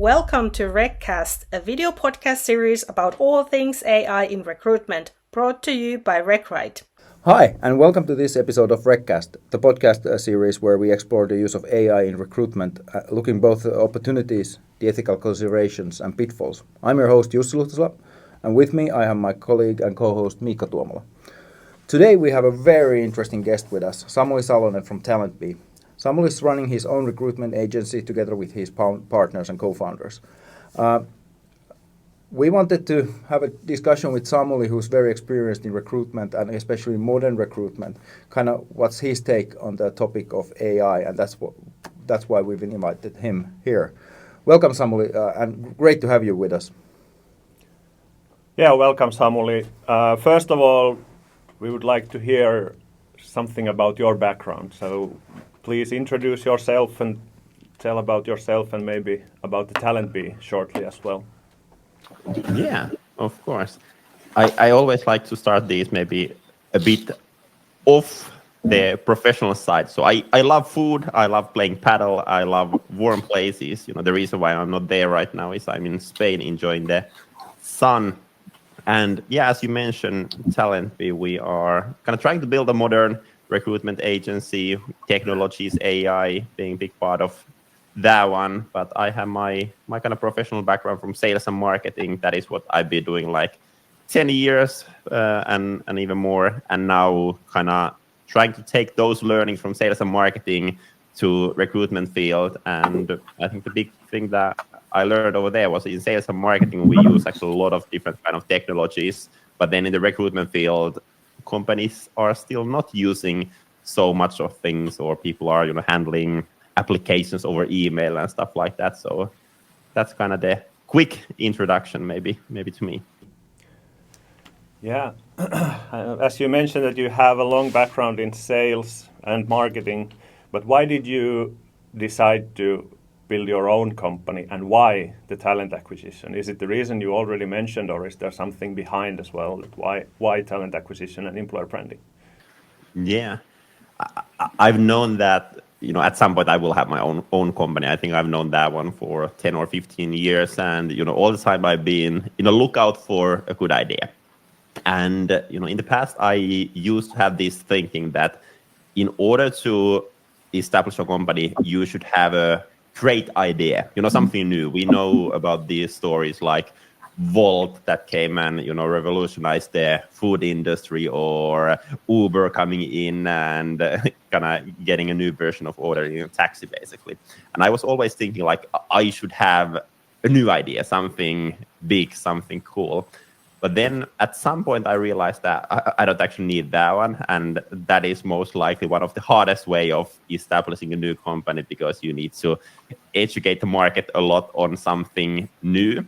Welcome to Reccast, a video podcast series about all things AI in recruitment, brought to you by Recright. Hi, and welcome to this episode of Reccast, the podcast series where we explore the use of AI in recruitment, looking both at opportunities, the ethical considerations, and pitfalls. I'm your host, Jussi Luhtasela, and with me I have my colleague and co-host Miikka Tuomola. Today we have a very interesting guest with us, Samuli Salonen from TalentBee. Samuli is running his own recruitment agency together with his partners and co-founders. We wanted to have a discussion with Samuli, who's very experienced in recruitment and especially modern recruitment. Kind of what's his take on the topic of AI, and that's why we've invited him here. Welcome, Samuli, and great to have you with us. Yeah, welcome, Samuli. First of all, we would like to hear something about your background. So please introduce yourself and tell about yourself and maybe about the TalentBee shortly as well. Yeah, of course. I always like to start these maybe a bit off the professional side. So I love food, I love playing paddle, I love warm places. You know, the reason why I'm not there right now is I'm in Spain enjoying the sun. And yeah, as you mentioned, TalentBee, we are kind of trying to build a modern recruitment agency, technologies, AI being a big part of that one. But I have my kind of professional background from sales and marketing. That is what I've been doing like 10 years and even more. And now kind of trying to take those learnings from sales and marketing to recruitment field. And I think the big thing that I learned over there was in sales and marketing, we use actually a lot of different kind of technologies. But then in the recruitment field, companies are still not using so much of things, or people are, handling applications over email and stuff like that. So that's kind of the quick introduction, maybe to me. Yeah, as you mentioned that you have a long background in sales and marketing, but why did you decide to build your own company, and why the talent acquisition? Is it the reason you already mentioned, or is there something behind as well? Why talent acquisition and employer branding? Yeah, I've known that, at some point I will have my own company. I think I've known that one for 10 or 15 years. And, all the time I've been in a lookout for a good idea. And, in the past, I used to have this thinking that in order to establish a company, you should have a great idea, something new. We know about these stories like Volt that came and, revolutionized the food industry, or Uber coming in and kind of getting a new version of ordering a taxi, basically. And I was always thinking like I should have a new idea, something big, something cool. But then at some point I realized that I don't actually need that one. And that is most likely one of the hardest way of establishing a new company, because you need to educate the market a lot on something new.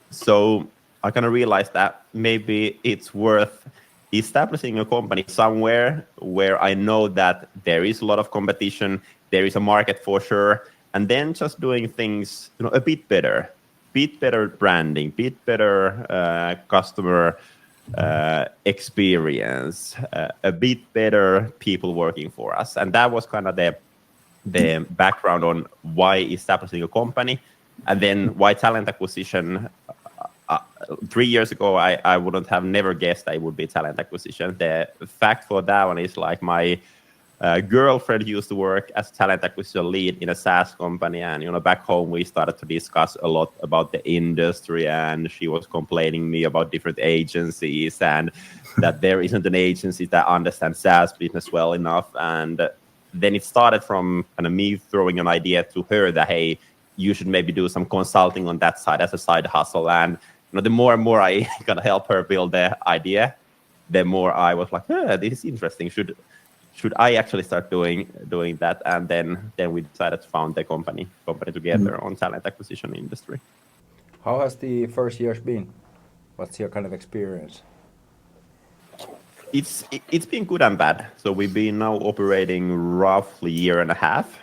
So I kind of realized that maybe it's worth establishing a company somewhere where I know that there is a lot of competition, there is a market for sure, and then just doing things, a bit better branding, bit better customer experience, a bit better people working for us. And that was kind of the background on why establishing a company. And then why talent acquisition. 3 years ago, I wouldn't have never guessed I would be talent acquisition. The fact for that one is like my girlfriend used to work as talent acquisition lead in a SaaS company, and back home we started to discuss a lot about the industry, and she was complaining me about different agencies and that there isn't an agency that understands SaaS business well enough. And then it started from kind of me throwing an idea to her that, hey, you should maybe do some consulting on that side as a side hustle. And the more and more I kind of help her build the idea, the more I was like, this is interesting. Should I actually start doing that? And then we decided to found the company together on talent acquisition industry. How has the first years been? What's your kind of experience? It's been good and bad. So we've been now operating roughly a year and a half.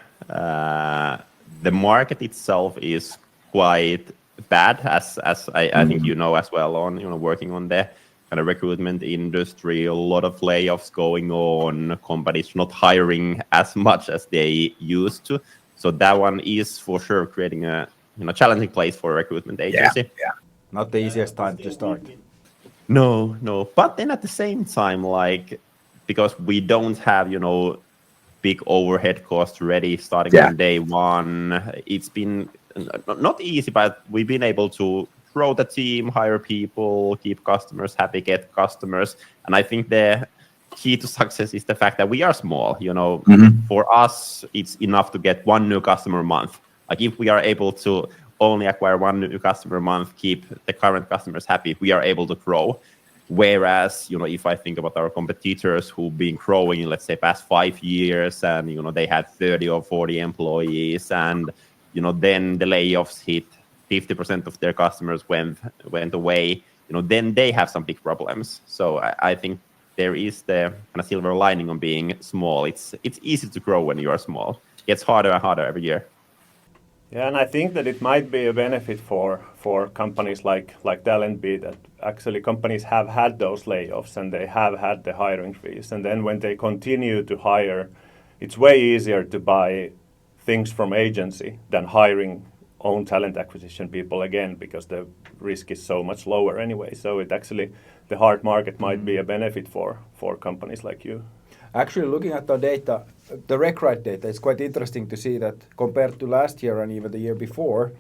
The market itself is quite bad, as I think as well, on working on the kind of recruitment industry. A lot of layoffs going on, companies not hiring as much as they used to. So that one is for sure creating a challenging place for a recruitment agency. Not the easiest time to start. No. But then at the same time, like, because we don't have, big overhead costs ready starting on day one, it's been not easy, but we've been able to grow the team, hire people, keep customers happy, get customers. And I think the key to success is the fact that we are small. For us, it's enough to get one new customer a month. Like if we are able to only acquire one new customer a month, keep the current customers happy, we are able to grow. Whereas, if I think about our competitors who've been growing in, let's say, past 5 years, and, they had 30 or 40 employees, and, then the layoffs hit, 50% of their customers went away, then they have some big problems. So I think there is the kind of silver lining on being small. It's easy to grow when you are small. It gets harder and harder every year. Yeah, and I think that it might be a benefit for companies like TalentBee, that actually companies have had those layoffs and they have had the hiring freeze. And then when they continue to hire, it's way easier to buy things from agency than hiring own talent acquisition people again, because the risk is so much lower anyway. So it actually, the hard market might be a benefit for companies like you. Actually, looking at the data, the Recright data, it's quite interesting to see that compared to last year and even the year before,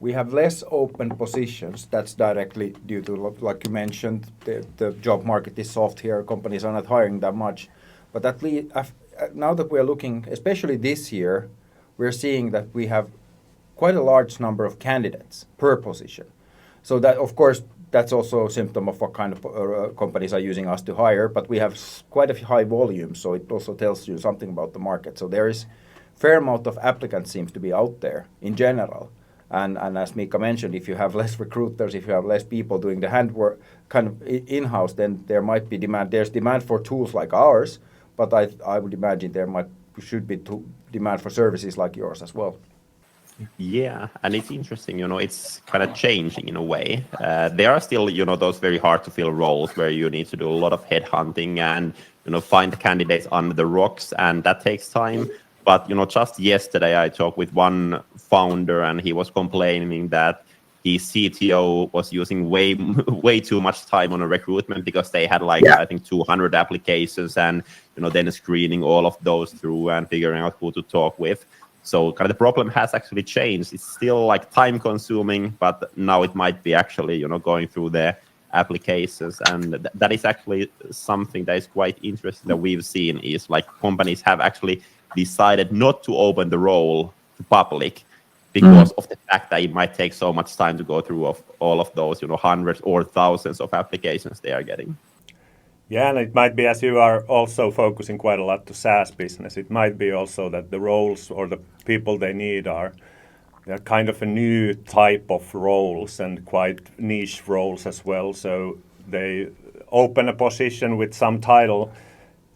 we have less open positions. That's directly due to, like you mentioned, the job market is soft here. Companies are not hiring that much. But at least now that we're looking, especially this year, we're seeing that we have quite a large number of candidates per position. So that, of course, that's also a symptom of what kind of companies are using us to hire, but we have quite a high volume, so it also tells you something about the market. So there is fair amount of applicants seems to be out there in general. And as Miikka mentioned, if you have less recruiters, if you have less people doing the handwork kind of in-house, then there might be demand. There's demand for tools like ours, but I would imagine there should be demand for services like yours as well. Yeah, and it's interesting, it's kind of changing in a way. There are still, those very hard to fill roles where you need to do a lot of headhunting and, find candidates under the rocks, and that takes time. But, just yesterday I talked with one founder and he was complaining that his CTO was using way too much time on a recruitment because they had I think 200 applications and, then screening all of those through and figuring out who to talk with. So kind of the problem has actually changed. It's still time consuming, but now it might be actually, going through the applications. And that is actually something that is quite interesting that we've seen is companies have actually decided not to open the role to public because of the fact that it might take so much time to go through all of those, hundreds or thousands of applications they are getting. Yeah, and it might be, as you are also focusing quite a lot to SaaS business, it might be also that the roles or the people they need they're kind of a new type of roles and quite niche roles as well. So they open a position with some title,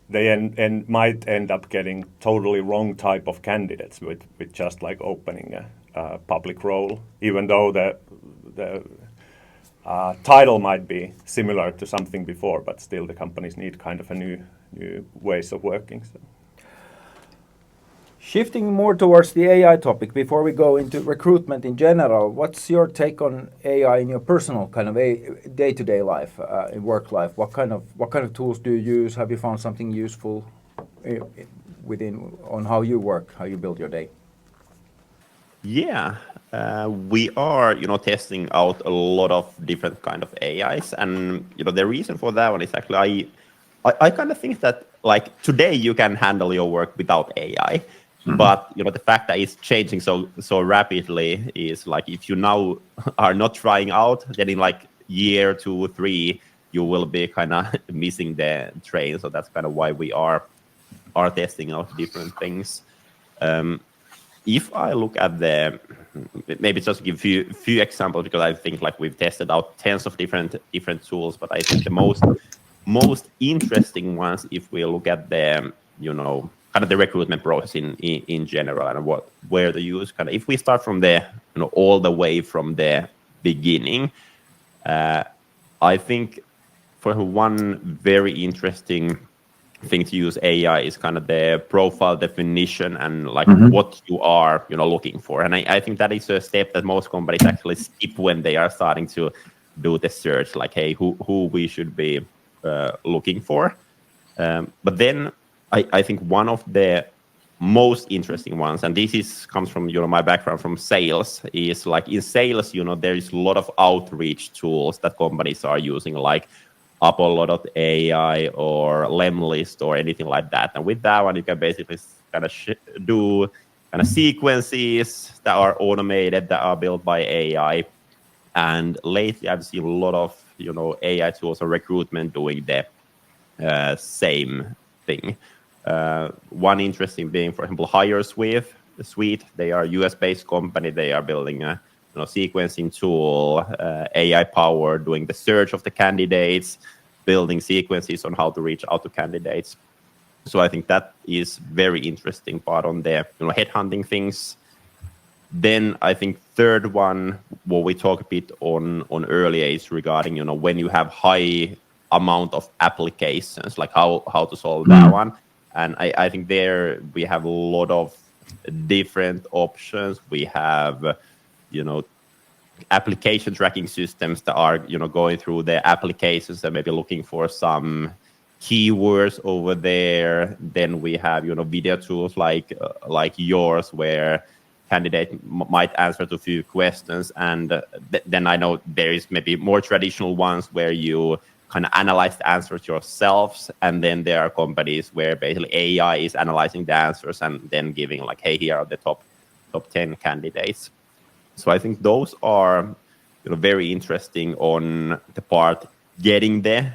they might end up getting totally wrong type of candidates with just opening a public role, even though the title might be similar to something before, but still the companies need kind of a new ways of working. So. Shifting more towards the AI topic, before we go into recruitment in general, what's your take on AI in your personal kind of day-to-day life, in work life? What kind of tools do you use? Have you found something useful on how you work, how you build your day? Yeah, we are, testing out a lot of different kind of AIs, and the reason for that one is actually I kind of think that today you can handle your work without AI, but the fact that it's changing so rapidly is if you now are not trying out, then in year 2 or 3 you will be kind of missing the train. So that's kind of why we are testing out different things. If I look at maybe just give few examples, because I think we've tested out tens of different tools, but I think the most interesting ones, if we look at the kind of the recruitment process in general and where the use if we start from all the way from the beginning, I think for one very interesting thing to use AI is kind of the profile definition and like what you are, looking for. And I think that is a step that most companies actually skip when they are starting to do the search, like, hey, who we should be looking for. But then I think one of the most interesting ones, and this comes from my background from sales, is like in sales, there is a lot of outreach tools that companies are using, like Apollo.ai or Lemlist or anything like that. And with that one, you can basically kind of do kind of sequences that are automated, that are built by AI. And lately, I've seen a lot of AI tools or recruitment doing the same thing. One interesting being, for example, HireSuite. They are a US-based company. They are building a sequencing tool, AI powered, doing the search of the candidates, building sequences on how to reach out to candidates. So I think that is very interesting part on the headhunting things. Then I think third one, what we talked a bit on earlier, is regarding when you have high amount of applications, like how to solve that one. And I think there we have a lot of different options. We have application tracking systems that are going through the applications and maybe looking for some keywords over there. Then we have video tools like yours, where candidate might answer to a few questions, and then I know there is maybe more traditional ones where you kind of analyze the answers yourselves, and then there are companies where basically AI is analyzing the answers and then giving like, hey, here are the top 10 candidates. So I think those are very interesting on the part getting the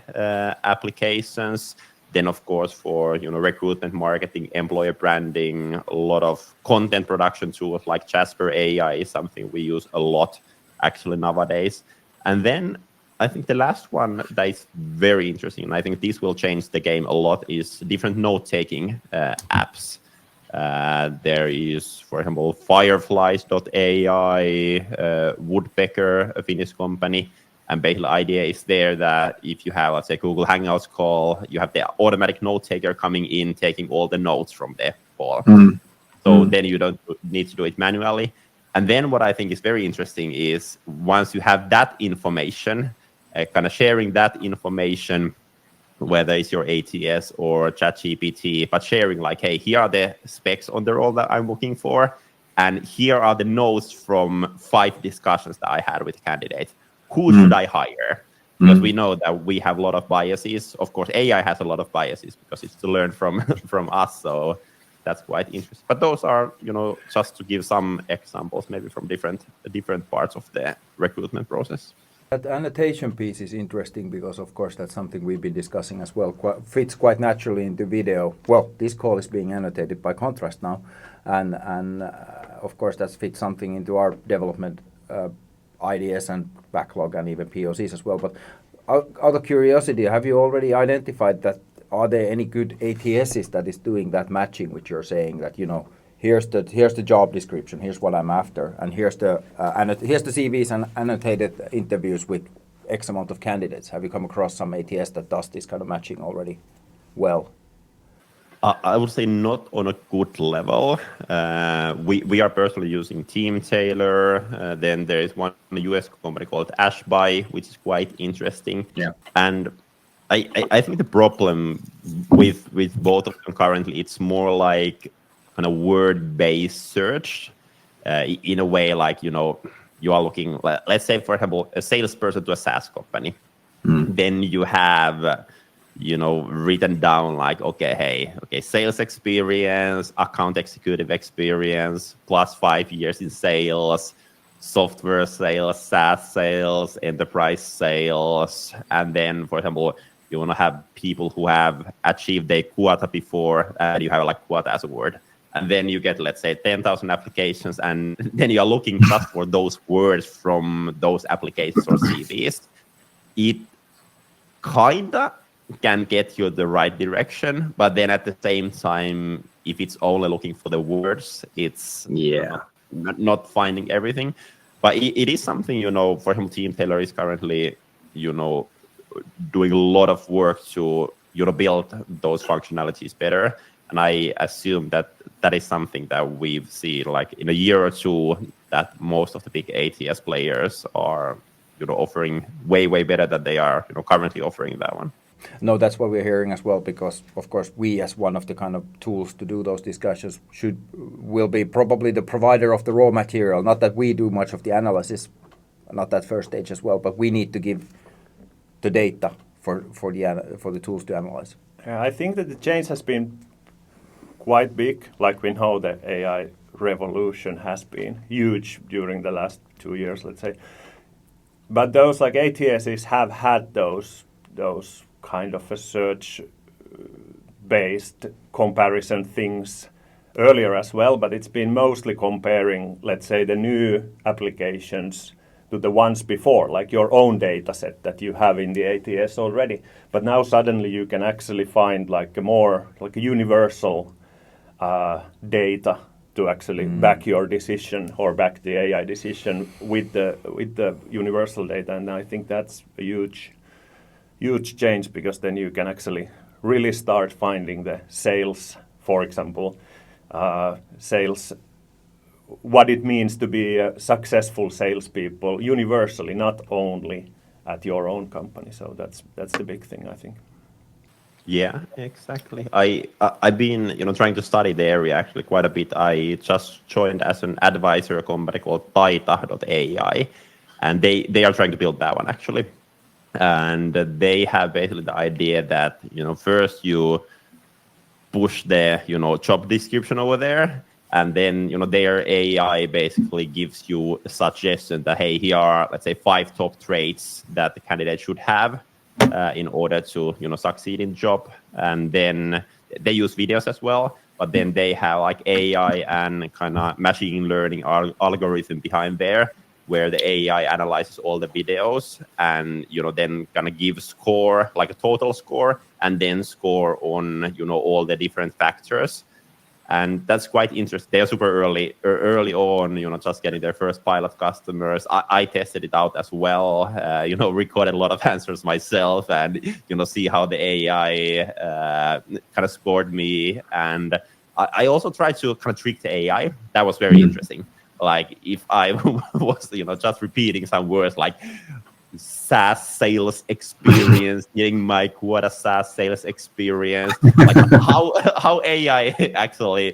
applications. Then of course for recruitment, marketing, employer branding, a lot of content production tools like Jasper AI is something we use a lot actually nowadays. And then I think the last one that is very interesting, and I think this will change the game a lot, is different note-taking apps. There is, for example, Fireflies.ai, Woodpecker, a Finnish company. And basically the idea is there that if you have, let's say, Google Hangouts call, you have the automatic note taker coming in, taking all the notes from the call. So then you don't need to do it manually. And then what I think is very interesting is once you have that information, kind of sharing that information, whether it's your ATS or ChatGPT, but sharing like, hey, here are the specs on the role that I'm looking for, and here are the notes from 5 discussions that I had with candidates. Who should I hire? Because we know that we have a lot of biases. Of course, AI has a lot of biases because it's to learn from us. So that's quite interesting. But those are, just to give some examples, maybe from different parts of the recruitment process. That annotation piece is interesting because, of course, that's something we've been discussing as well. Fits quite naturally into video. Well, this call is being annotated by contrast now, and of course that fits something into our development ideas and backlog and even POCs as well. But out of curiosity, have you already identified that? Are there any good ATSs that is doing that matching, which you're saying that here's the job description, here's what I'm after, and here's the CVs and annotated interviews with X amount of candidates. Have you come across some ATS that does this kind of matching already well? I would say not on a good level. We are personally using Teamtailor. Then there is one US company called Ashby, which is quite interesting. Yeah. And I think the problem with both of them currently, it's more like kind of word-based search in a way, like, you are looking, let's say, for example, a salesperson to a SaaS company. Then you have, written down like, okay, sales experience, account executive experience, plus 5 years in sales, software sales, SaaS sales, enterprise sales. And then, for example, you want to have people who have achieved their quota before, and you have like quota as a word. And then you get, let's say, 10,000 applications, and then you're looking just for those words from those applications or CVs. It kinda can get you the right direction, but then at the same time, if it's only looking for the words, it's not finding everything. But it is something, for example, Teamtailor is currently, doing a lot of work to, build those functionalities better. And I assume that is something that we've seen like in a year or two, that most of the big ATS players are offering way better than they are currently offering that one. No, that's what we're hearing as well, because of course we, as one of the kind of tools to do those discussions, will be probably the provider of the raw material. Not that we do much of the analysis, not that first stage as well, but we need to give the data for the tools to analyze. I think that the change has been quite big. Like we know, the AI revolution has been huge during the last 2 years, let's say. But those like ATSs have had those kind of a search-based comparison things earlier as well, but it's been mostly comparing, let's say, the new applications to the ones before, like your own data set that you have in the ATS already. But now suddenly you can actually find like a more like a universal data to actually back your decision or back the AI decision with the universal data. And I think that's a huge change, because then you can actually really start finding the sales, for example, sales, what it means to be a successful salespeople universally, not only at your own company. So that's the big thing, I think. Yeah, exactly. I've been trying to study the area actually quite a bit. I just joined as an advisor a company called Taita.ai, and they are trying to build that one actually. And they have basically the idea that first you push the job description over there, and then their AI basically gives you a suggestion that, hey, here are, let's say, 5 top traits that the candidate should have in order to succeed in the job. And then they use videos as well, but then they have like AI and kind of machine learning algorithm behind there, where the AI analyzes all the videos and then kind of gives score, like a total score, and then score on all the different factors. And that's quite interesting. They are super early on, just getting their first pilot customers. I tested it out as well, recorded a lot of answers myself, and see how the AI kind of scored me. And I also tried to kind of trick the AI. That was very interesting. Like if I was, just repeating some words like SaaS sales experience, getting my quota SaaS sales experience, like how AI actually,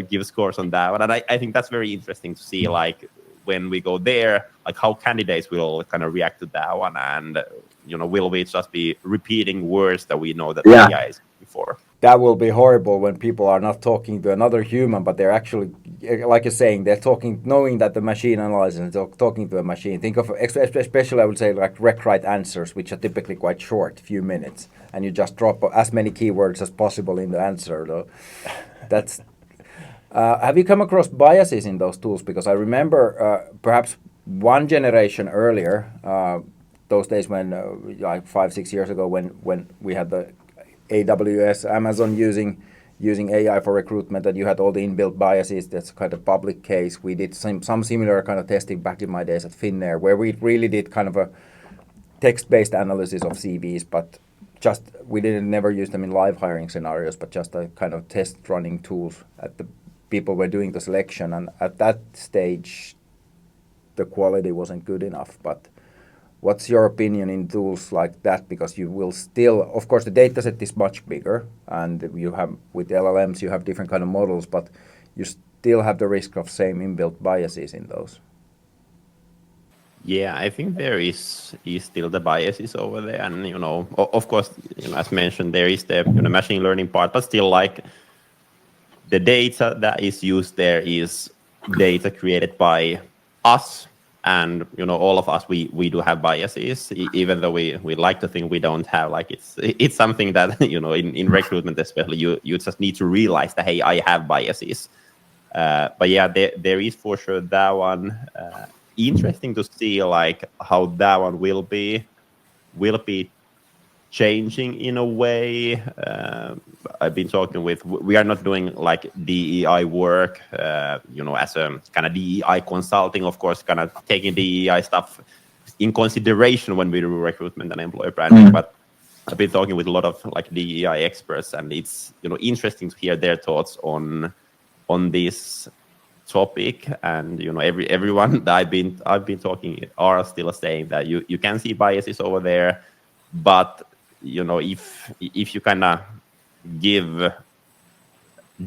gives scores on that one. And I think that's very interesting to see, like when we go there, like how candidates will kind of react to that one, and will we just be repeating words that we know that AI is looking for? That will be horrible when people are not talking to another human, but they're actually, like you're saying, they're talking, knowing that the machine analyzes and talking to a machine. Think of, especially I would say, like Recright answers, which are typically quite short, few minutes, and you just drop as many keywords as possible in the answer. Though. That's. Have you come across biases in those tools? Because I remember perhaps one generation earlier, those days when, like 5-6 years ago, when we had the AWS, Amazon using AI for recruitment, that you had all the inbuilt biases. That's kind of public case. We did some similar kind of testing back in my days at Finnair, where we really did kind of a text-based analysis of CVs, but just we never use them in live hiring scenarios, but just a kind of test running tools at the people were doing the selection. And at that stage, the quality wasn't good enough. But what's your opinion in tools like that? Because you will still, of course, the data set is much bigger, and you have, with LLMs, you have different kind of models, but you still have the risk of same inbuilt biases in those. Yeah, I think there is still the biases over there, and of course, as mentioned, there is the machine learning part, but still, like the data that is used there is data created by us. And all of us, we do have biases, even though we like to think we don't have. Like it's something that in recruitment especially, you just need to realize that, hey, I have biases. But yeah, there is for sure that one. Interesting to see like how that one will be changing in a way. I've been talking with, we are not doing like DEI work, as a kind of DEI consulting, of course, kind of taking DEI stuff in consideration when we do recruitment and employer branding. But I've been talking with a lot of like DEI experts, and it's interesting to hear their thoughts on this topic. And everyone that I've been talking are still saying that you can see biases over there, but if you kind of give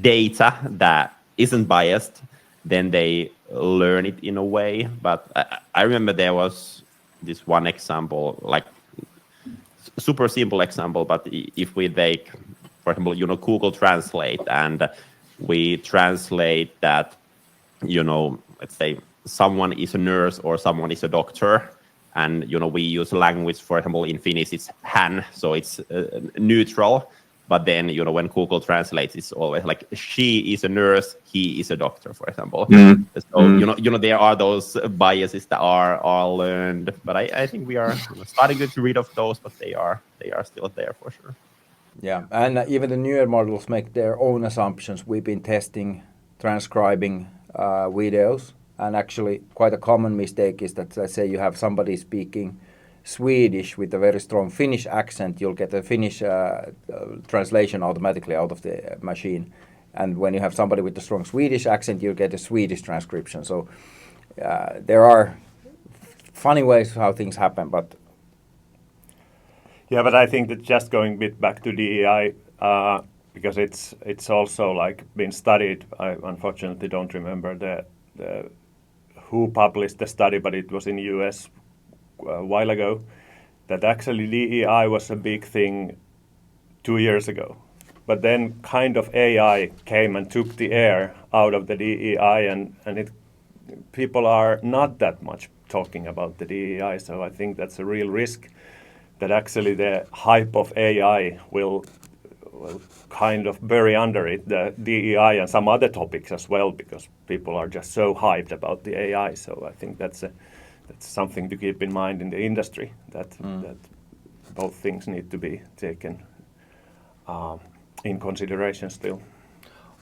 data that isn't biased, then they learn it in a way. But I remember there was this one example, like super simple example, but if we take, for example, Google Translate, and we translate that, let's say someone is a nurse or someone is a doctor, and we use language, for example, in Finnish it's hän, so it's neutral. But then, when Google translates, it's always like she is a nurse, he is a doctor, for example. So, there are those biases that are learned. But I think we are starting to get rid of those, but they are still there for sure. Yeah, and even the newer models make their own assumptions. We've been testing transcribing videos, and actually quite a common mistake is that, let's say you have somebody speaking Swedish with a very strong Finnish accent, you'll get a Finnish translation automatically out of the machine. And when you have somebody with a strong Swedish accent, you'll get a Swedish transcription. So there are funny ways how things happen, but... Yeah, but I think that just going a bit back to DEI, because it's also like been studied. I unfortunately don't remember the who published the study, but it was in the US a while ago, that actually DEI was a big thing 2 years ago. But then kind of AI came and took the air out of the DEI, and people are not that much talking about the DEI. So I think that's a real risk, that actually the hype of AI will kind of bury under it the DEI and some other topics as well, because people are just so hyped about the AI. So I think that's something to keep in mind in the industry, that both things need to be taken in consideration still.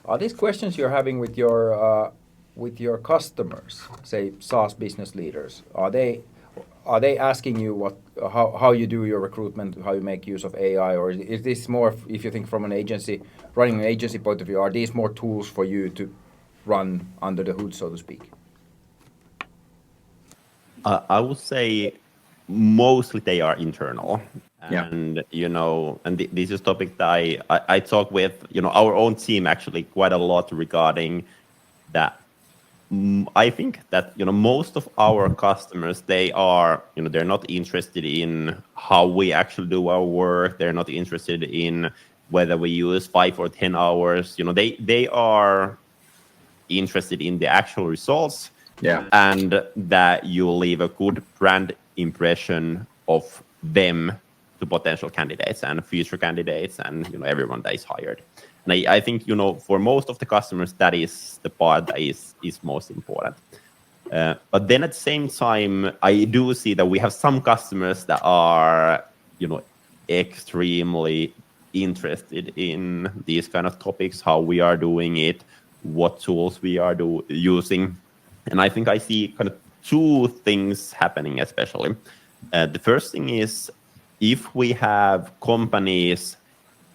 Are these questions you're having with your customers, say SaaS business leaders? Are they asking you how you do your recruitment, how you make use of AI, or is this more, if you think from an agency, running an agency point of view, are these more tools for you to run under the hood, so to speak? I would say mostly they are internal. Yeah. And, this is a topic that I talk with, our own team actually quite a lot regarding that. I think that, most of our customers, they are, they're not interested in how we actually do our work. They're not interested in whether we use 5 or 10 hours. They are interested in the actual results. Yeah. And that you leave a good brand impression of them to potential candidates and future candidates and everyone that is hired. And I think for most of the customers, that is the part that is most important. But then at the same time, I do see that we have some customers that are extremely interested in these kind of topics, how we are doing it, what tools we are using. And I think I see kind of 2 things happening, especially. The first thing is, if we have companies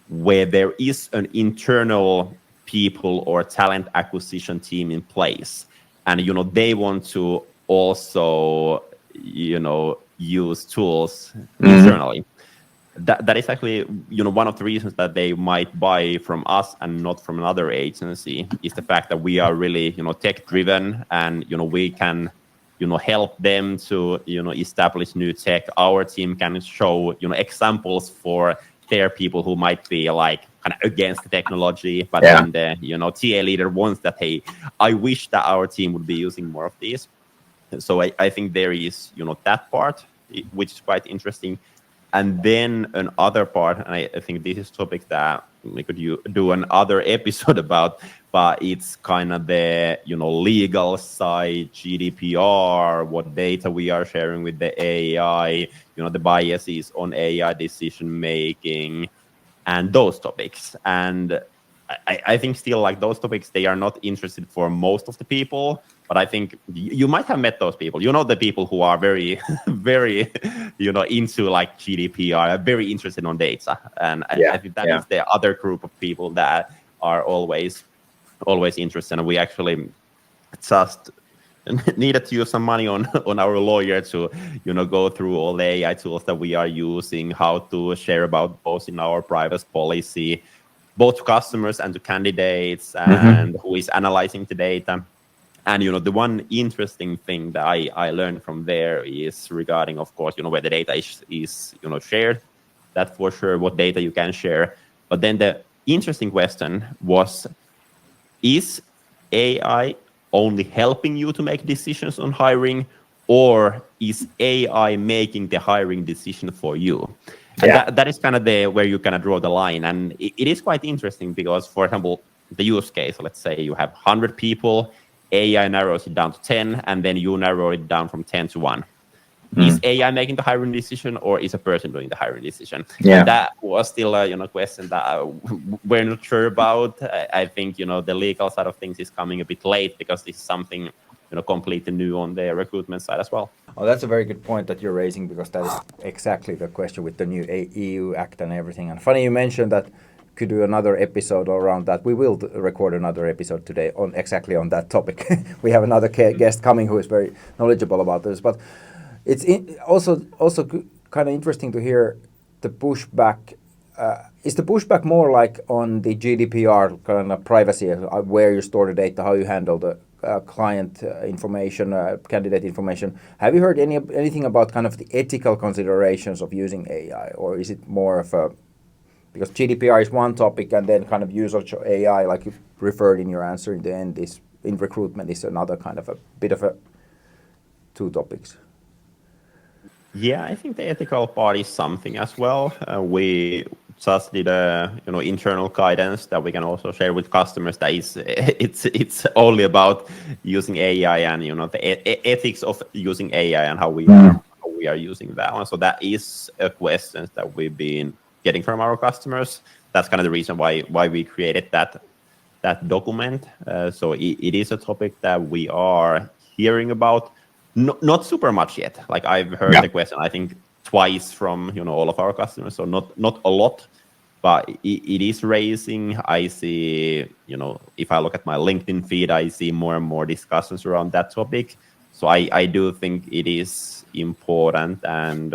where there is an internal people or talent acquisition team in place, and they want to also use tools internally, that is actually one of the reasons that they might buy from us and not from another agency, is the fact that we are really tech driven, and we can help them to establish new tech. Our team can show examples for their people who might be like kind of against the technology, but then the TA leader wants that, hey, I wish that our team would be using more of these. So I think there is that part, which is quite interesting. And then another part, and I think this is a topic that we could do another episode about, but it's kind of the legal side, GDPR, what data we are sharing with the AI, the biases on AI decision making, and those topics. And I think still like those topics, they are not interested for most of the people. But I think you might have met those people. The people who are very, very into like GDPR, are very interested on data, and I think that is the other group of people that are always interested. And we actually just needed to use some money on our lawyer to go through all the AI tools that we are using, how to share about those in our privacy policy, both to customers and to candidates, and who is analyzing the data. And the one interesting thing that I learned from there is regarding, of course, where the data is shared. That for sure, what data you can share. But then the interesting question was, is AI only helping you to make decisions on hiring, or is AI making the hiring decision for you? And that is kind of where you kind of draw the line. And it is quite interesting because, for example, the use case, let's say you have 100 people, AI narrows it down to 10, and then you narrow it down from 10 to 1. Is AI making the hiring decision, or is a person doing the hiring decision? And that was still a question that we're not sure about. I think the legal side of things is coming a bit late, because this is something completely new on the recruitment side as well. Oh, that's a very good point that you're raising, because that is exactly the question with the new EU Act and everything. And funny you mentioned that. Could do another episode around that. We will record another episode today on exactly on that topic. We have another guest coming who is very knowledgeable about this. But it's also kind of interesting to hear the pushback. Is the pushback more like on the GDPR kind of privacy, where you store the data, how you handle the client information, candidate information? Have you heard anything about kind of the ethical considerations of using AI, or is it more of a, because GDPR is one topic, and then kind of use of AI, like you referred in your answer in the end, is in recruitment is another kind of a bit of a two topics. Yeah, I think the ethical part is something as well. We just did a internal guidance that we can also share with customers. That is, it's only about using AI and the ethics of using AI and how we are using that one. So that is a question that we've been getting from our customers. That's kind of the reason why we created that document. So it is a topic that we are hearing about, not super much yet. Like I've heard the question, I think twice from all of our customers. So not a lot, but it is raising. I see if I look at my LinkedIn feed, I see more and more discussions around that topic. So I do think it is important, and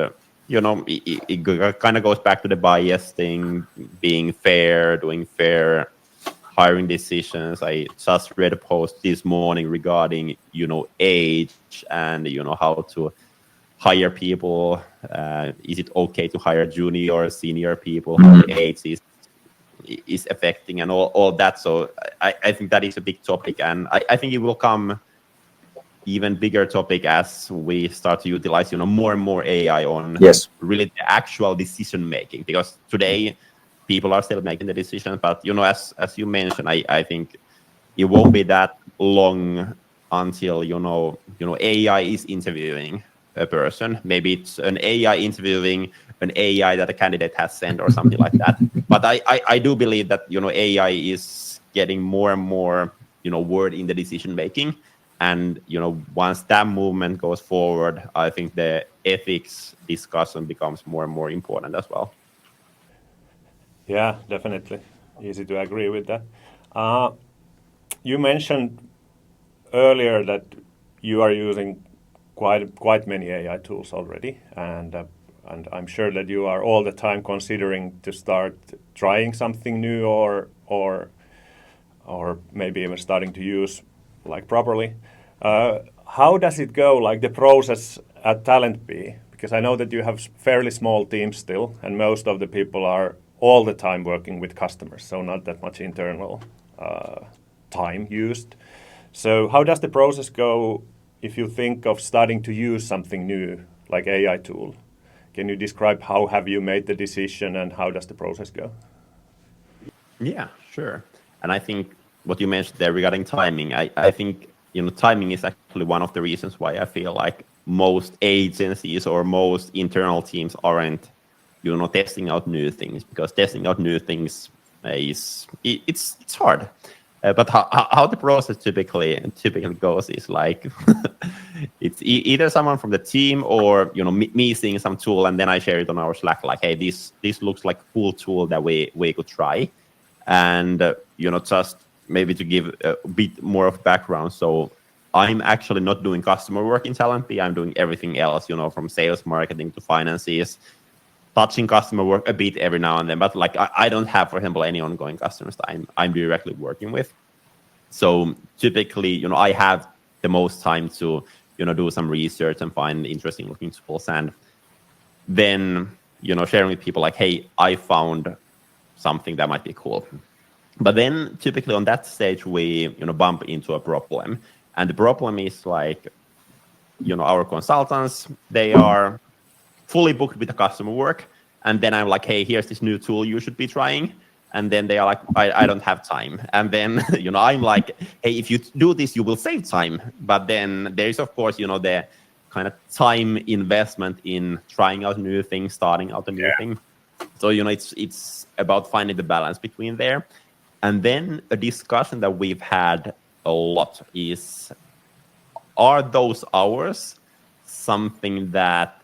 it kind of goes back to the bias thing, being fair, doing fair hiring decisions. I just read a post this morning regarding, age and, how to hire people. Is it okay to hire junior or senior people? How the age is affecting and all that. So I think that is a big topic. And I think it will come even bigger topic as we start to utilize more and more AI on really the actual decision making, because today people are still making the decisions, but as you mentioned, I think it won't be that long until AI is interviewing a person. Maybe it's an AI interviewing an AI that a candidate has sent or something like that. But I do believe that AI is getting more and more word in the decision making. And once that movement goes forward, I think the ethics discussion becomes more and more important as well. Yeah, definitely. Easy to agree with that. You mentioned earlier that you are using quite many AI tools already, and I'm sure that you are all the time considering to start trying something new, or maybe even starting to use like properly. How does it go, like the process at TalentBee? Because I know that you have fairly small teams still, and most of the people are all the time working with customers, so not that much internal time used. So how does the process go if you think of starting to use something new, like AI tool? Can you describe how have you made the decision and how does the process go? Yeah, sure. And I think what you mentioned there regarding timing, I think timing is actually one of the reasons why I feel like most agencies or most internal teams aren't testing out new things, because testing out new things it's hard. But how the process typically goes is like it's either someone from the team or me seeing some tool, and then I share it on our Slack like, hey, this looks like a cool tool that we could try. And just maybe to give a bit more of background, so I'm actually not doing customer work in TalentBee. I'm doing everything else, from sales, marketing to finances, touching customer work a bit every now and then, but like I don't have, for example, any ongoing customers that I'm directly working with. So typically, I have the most time to, do some research and find interesting looking tools, and then, sharing with people like, hey, I found something that might be cool. But then typically on that stage, we, bump into a problem. And the problem is like, our consultants, they are fully booked with the customer work. And then I'm like, hey, here's this new tool you should be trying. And then they are like, I don't have time. And then, I'm like, hey, if you do this, you will save time. But then there is, of course, the kind of time investment in trying out new things, starting out a new thing. So, it's about finding the balance between there. And then a discussion that we've had a lot is, are those hours something that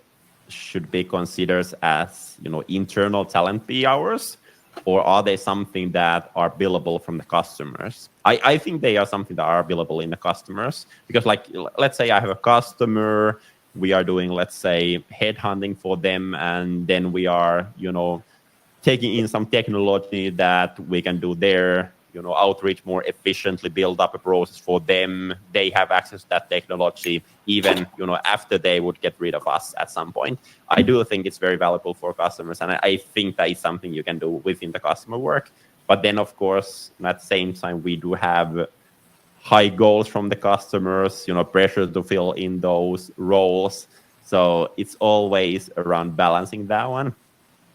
should be considered as, internal TalentBee hours, or are they something that are billable from the customers? I think they are something that are billable in the customers, because like, let's say I have a customer, we are doing, let's say, headhunting for them, and then we are, taking in some technology that we can do their, outreach more efficiently, build up a process for them. They have access to that technology, even, after they would get rid of us at some point. I do think it's very valuable for customers, and I think that is something you can do within the customer work. But then, of course, at the same time, we do have high goals from the customers, pressure to fill in those roles. So it's always around balancing that one.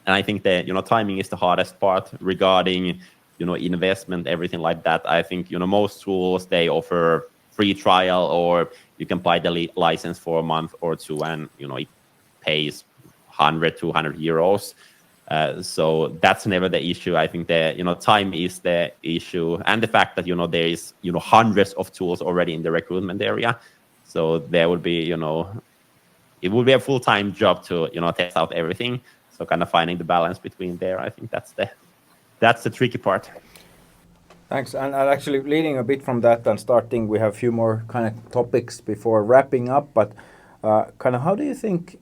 And I think that, timing is the hardest part regarding, investment, everything like that. I think, most tools, they offer free trial, or you can buy the license for a month or two, and, it pays 100, 200 euros. So that's never the issue. I think that, time is the issue. And the fact that, there is, hundreds of tools already in the recruitment area. So there would be, it would be a full-time job to, test out everything. So kind of finding the balance between there, I think that's the tricky part. Thanks. And actually leading a bit from that and starting, we have a few more kind of topics before wrapping up. But kind of how do you think,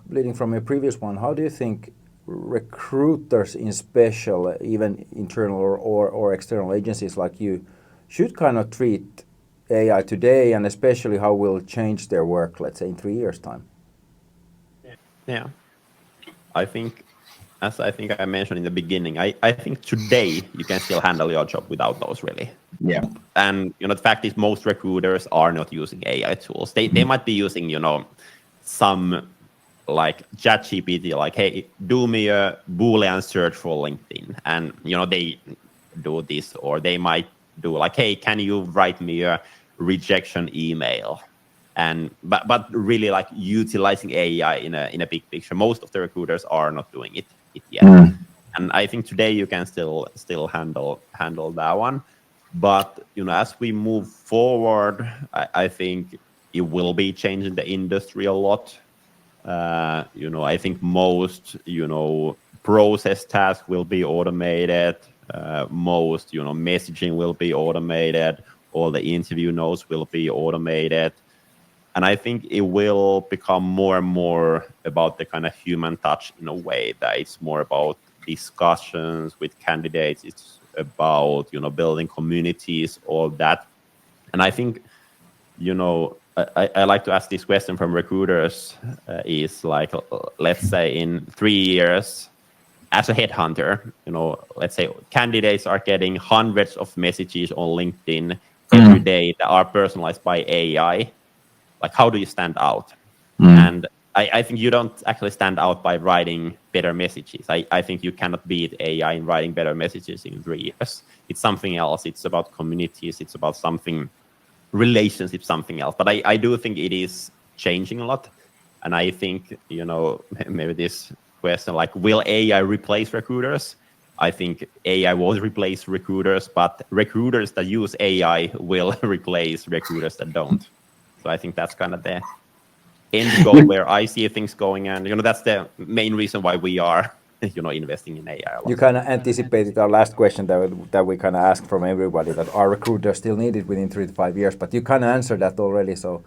leading from your previous one, how do you think recruiters in special, even internal or external agencies like you, should kind of treat AI today, and especially how will it change their work, let's say, in 3 years' time? Yeah. I think, as I think I mentioned in the beginning, I think today you can still handle your job without those, really. Yeah. And, the fact is most recruiters are not using AI tools. They might be using, some like ChatGPT, like, hey, do me a Boolean search for LinkedIn. And, they do this, or they might do like, hey, can you write me a rejection email? And but really like utilizing AI in a big picture. Most of the recruiters are not doing it yet. And I think today you can still handle that one. But as we move forward, I think it will be changing the industry a lot. I think most process tasks will be automated. Most messaging will be automated. All the interview notes will be automated. And I think it will become more and more about the kind of human touch in a way that it's more about discussions with candidates. It's about, building communities, all that. And I think, I like to ask this question from recruiters is like, let's say in 3 years, as a headhunter, let's say candidates are getting hundreds of messages on LinkedIn every day that are personalized by AI. Like, how do you stand out? And I think you don't actually stand out by writing better messages. I think you cannot beat AI in writing better messages in 3 years. It's something else. It's about communities. It's about something, relationships, something else. But I do think it is changing a lot. And I think, maybe this question, like, will AI replace recruiters? I think AI won't replace recruiters, but recruiters that use AI will replace recruiters that don't. So I think that's kind of the end goal where I see things going, and that's the main reason why we are investing in AI a lot. You kind of anticipated our last question that we kind of asked from everybody, that are recruiters still needed within 3 to 5 years, but you kind of answered that already, so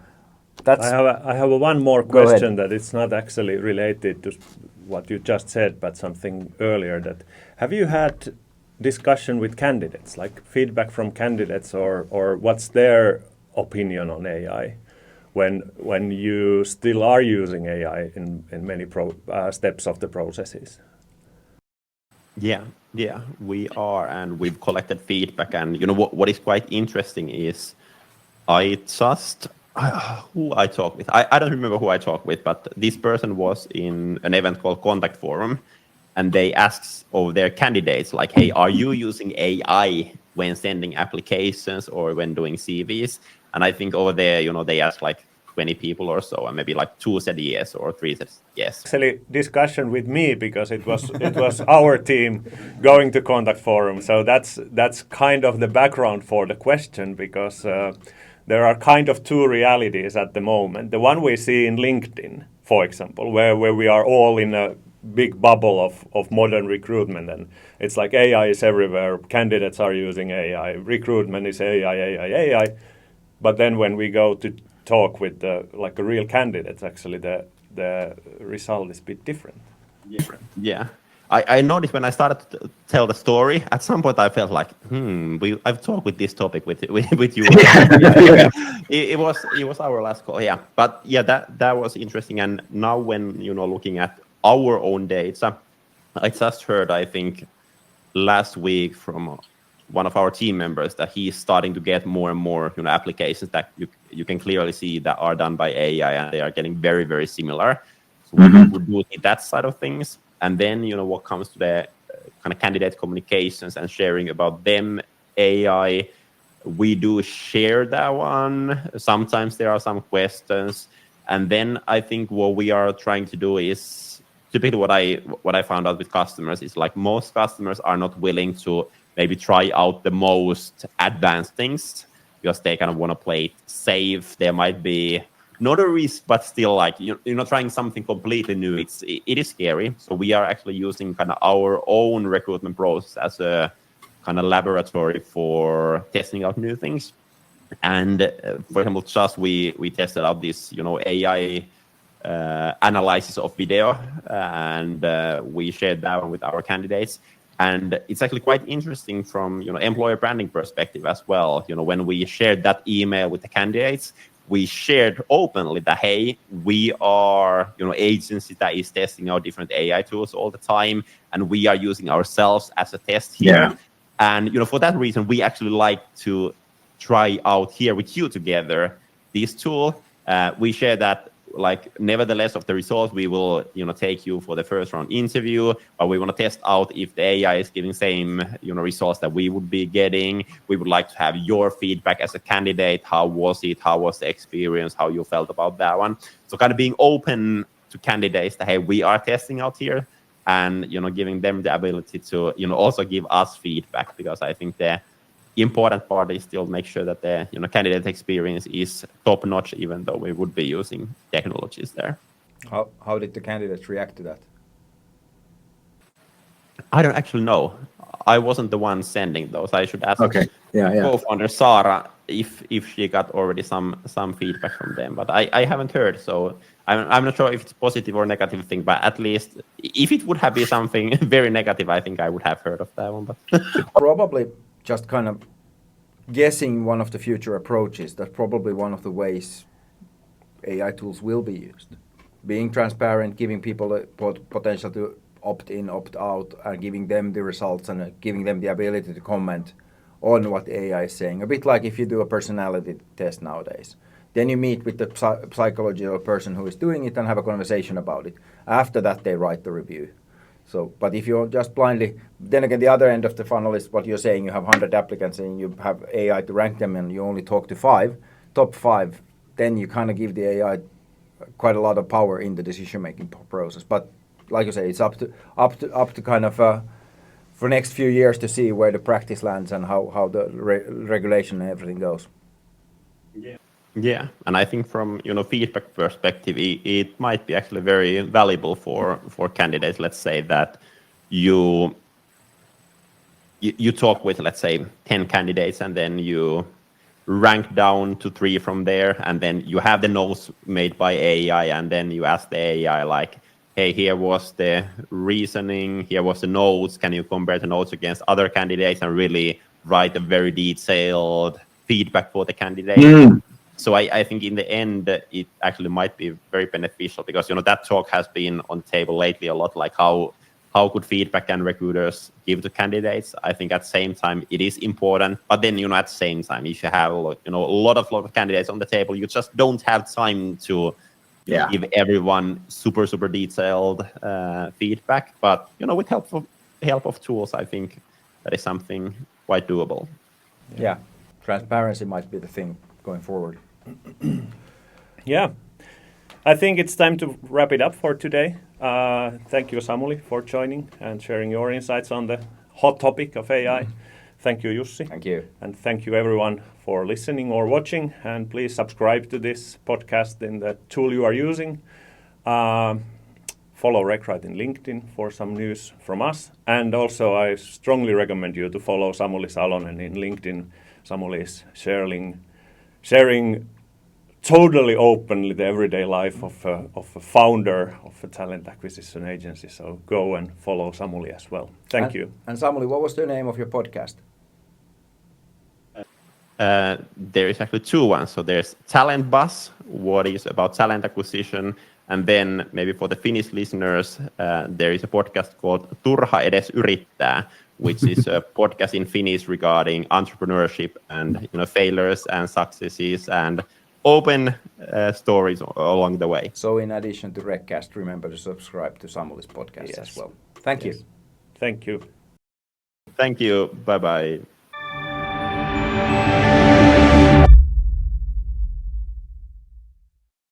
that's... I have one more Go ahead. question that it's not actually related to what you just said, but something earlier. That have you had discussion with candidates, like feedback from candidates, or what's their opinion on AI when you still are using AI in many steps of the processes? Yeah, we are, and we've collected feedback, and what is quite interesting is who I talked with. I don't remember who I talked with, but this person was in an event called Contact Forum, and they asked of their candidates, like, hey, are you using AI when sending applications or when doing CVs? And I think over there, they asked like 20 people or so, and maybe like 2 said yes or 3 said yes. Actually, discussion with me, because it was our team going to Contact Forum. So that's kind of the background for the question, because there are kind of 2 realities at the moment. The one we see in LinkedIn, for example, where we are all in a big bubble of modern recruitment, and it's like AI is everywhere, candidates are using AI, recruitment is AI. But then when we go to talk with a real candidates, actually the result is a bit different. Yeah. I noticed when I started to tell the story, at some point I felt like, I've talked with this topic with you. It was our last call, yeah. But yeah, that was interesting. And now when looking at our own data, I just heard, I think last week from one of our team members, that he's starting to get more and more applications that you can clearly see that are done by AI, and they are getting very, very similar. So we do see that side of things. And then, what comes to the kind of candidate communications and sharing about them, AI, we do share that one. Sometimes there are some questions. And then I think what we are trying to do is, typically what I found out with customers is, like, most customers are not willing to maybe try out the most advanced things, because they kind of want to play it safe. There might be not a risk, but still, like, trying something completely new. It is scary. So we are actually using kind of our own recruitment process as a kind of laboratory for testing out new things. And for example, just we tested out this, AI analysis of video, and we shared that one with our candidates. And it's actually quite interesting from employer branding perspective as well. When we shared that email with the candidates, we shared openly that, hey, we are agency that is testing out different AI tools all the time, and we are using ourselves as a test here. Yeah. And for that reason, we actually like to try out here with you together this tool. We share that, like, nevertheless of the results, we will take you for the first round interview, but we want to test out if the AI is giving same results that we would be getting. We would like to have your feedback as a candidate. How was it? How was the experience? How you felt about that one? So kind of being open to candidates that, hey, we are testing out here, and giving them the ability to also give us feedback, because I think the important part is still make sure that the candidate experience is top notch, even though we would be using technologies there. How did the candidates react to that? I don't actually know. I wasn't the one sending those. I should ask co-founder Saara if she got already some feedback from them, but I haven't heard. So I'm not sure if it's positive or negative thing, but at least if it would have been something very negative, I think I would have heard of that one. But probably just kind of guessing one of the future approaches, that's probably one of the ways AI tools will be used. Being transparent, giving people a potential to opt in, opt out, and giving them the results, and giving them the ability to comment on what AI is saying. A bit like if you do a personality test nowadays. Then you meet with the psychological person who is doing it and have a conversation about it. After that, they write the review. So, but if you're just blindly, then again, the other end of the funnel is what you're saying. You have 100 applicants and you have AI to rank them, and you only talk to top 5. Then you kind of give the AI quite a lot of power in the decision-making process. But like you say, it's up to kind of for next few years to see where the practice lands and how the regulation and everything goes. Yeah, and I think from feedback perspective, it might be actually very valuable for candidates. Let's say that you talk with, let's say, 10 candidates, and then you rank down to 3 from there, and then you have the notes made by AI, and then you ask the AI like, hey, here was the reasoning, here was the notes, can you compare the notes against other candidates and really write a very detailed feedback for the candidate. So I think in the end it actually might be very beneficial, because that talk has been on the table lately a lot, like how good feedback can recruiters give to candidates. I think at the same time it is important, but then at the same time, if you have a lot of candidates on the table, you just don't have time to give everyone super detailed feedback. But with help of tools, I think that is something quite doable. Yeah, transparency might be the thing going forward. Yeah, I think it's time to wrap it up for today. Thank you, Samuli, for joining and sharing your insights on the hot topic of AI. Thank you, Jussi. Thank you. And thank you, everyone, for listening or watching. And please subscribe to this podcast in the tool you are using. Follow Recright in LinkedIn for some news from us. And also, I strongly recommend you to follow Samuli Salonen in LinkedIn. Samuli is sharing totally openly the everyday life of a founder of a talent acquisition agency. So go and follow Samuli as well. Thank you. And Samuli, what was the name of your podcast? There is actually 2 ones. So there's Talent Buzz, what is about talent acquisition. And then maybe for the Finnish listeners, there is a podcast called Turha edes yrittää, which is a podcast in Finnish regarding entrepreneurship and failures and successes and open stories along the way. So in addition to Reccast, remember to subscribe to Samuli's podcast as well. Thank you. Thank you. Thank you. Bye-bye.